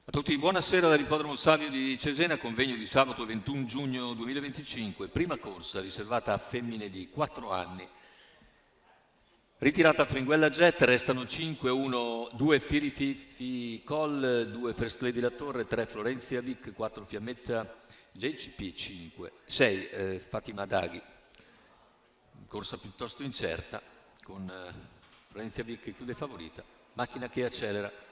A tutti, buonasera dall'Ippodromo Savio di Cesena, convegno di sabato 21 giugno 2025, prima corsa riservata a femmine di 4 anni. Ritirata Fringuella Jet, restano 5, 1, 2 Firififi Col, 2 First Lady La Torre, 3 Florenzia Vic, 4 Fiammetta JCP, 5, 6 Fatima Daghi. Corsa piuttosto incerta, con Florenzia Vic che chiude favorita, macchina che accelera.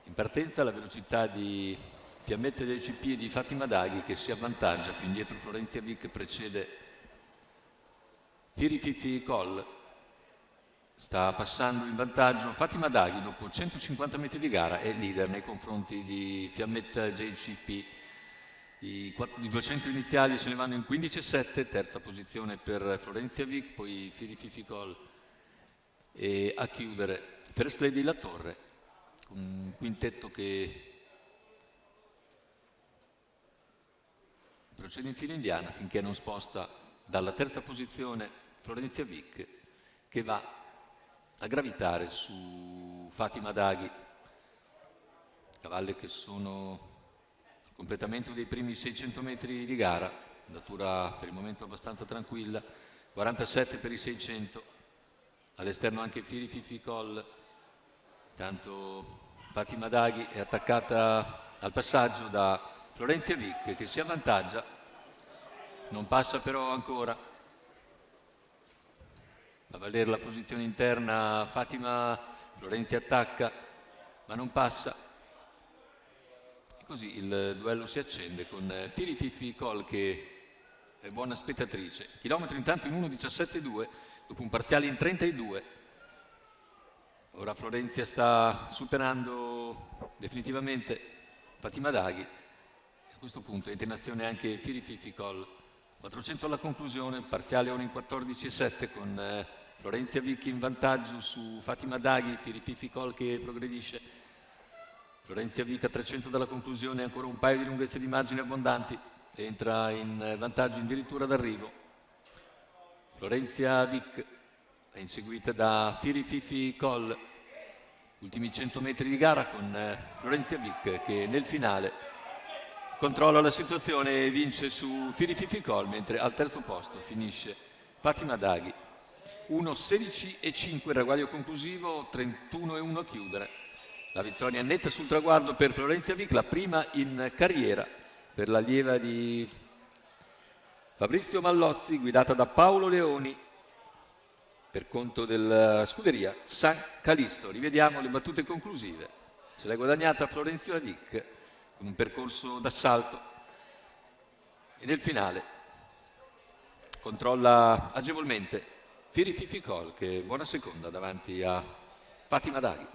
In partenza la velocità di Fiammetta JCP e di Fatima Daghi che si avvantaggia, più indietro Florenzia Vic precede Firififi Col, sta passando in vantaggio Fatima Daghi dopo 150 metri di gara, è leader nei confronti di Fiammetta JCP. I 200 iniziali se ne vanno in 15,7, terza posizione per Florenzia Vic, poi Firififi Col e a chiudere First Lady La Torre, un quintetto che procede in fila indiana finché non sposta dalla terza posizione Florenzia Vic, che va a gravitare su Fatima Daghi. Cavalli che sono completamento dei primi 600 metri di gara, andatura per il momento abbastanza tranquilla, 47 per i 600, all'esterno anche Firififi Col. Tanto Fatima Daghi è attaccata al passaggio da Florenzia Vic che si avvantaggia, non passa però ancora. A valere la posizione interna Florenzia attacca ma non passa. E così il duello si accende con Firififi Col che è buona spettatrice. Chilometro intanto in 1:17,2 dopo un parziale in 32. Ora Florenzia sta superando definitivamente Fatima Daghi. A questo punto entra in azione anche Firififi Col. 400 alla conclusione, parziale ora in 14,7 con Florenzia Vic in vantaggio su Fatima Daghi, Firififi Col che progredisce. Florenzia Vic a 300 dalla conclusione, ancora un paio di lunghezze di margine abbondanti, entra in vantaggio addirittura d'arrivo. Florenzia Vic è inseguita da Firififi Col, ultimi 100 metri di gara con Florenzia Vic che nel finale controlla la situazione e vince su Firififi Col, mentre al terzo posto finisce Fatima Daghi. 1:16,5 il ragguaglio conclusivo, 31,1 a chiudere. La vittoria netta sul traguardo per Florenzia Vic, la prima in carriera per l'allieva di Fabrizio Mallozzi, guidata da Paolo Leoni, per conto della scuderia San Calisto. Rivediamo le battute conclusive. Se l'è guadagnata Florenzia Vic con un percorso d'assalto e nel finale controlla agevolmente Firififi Col che è buona seconda davanti a Fatima Daghi.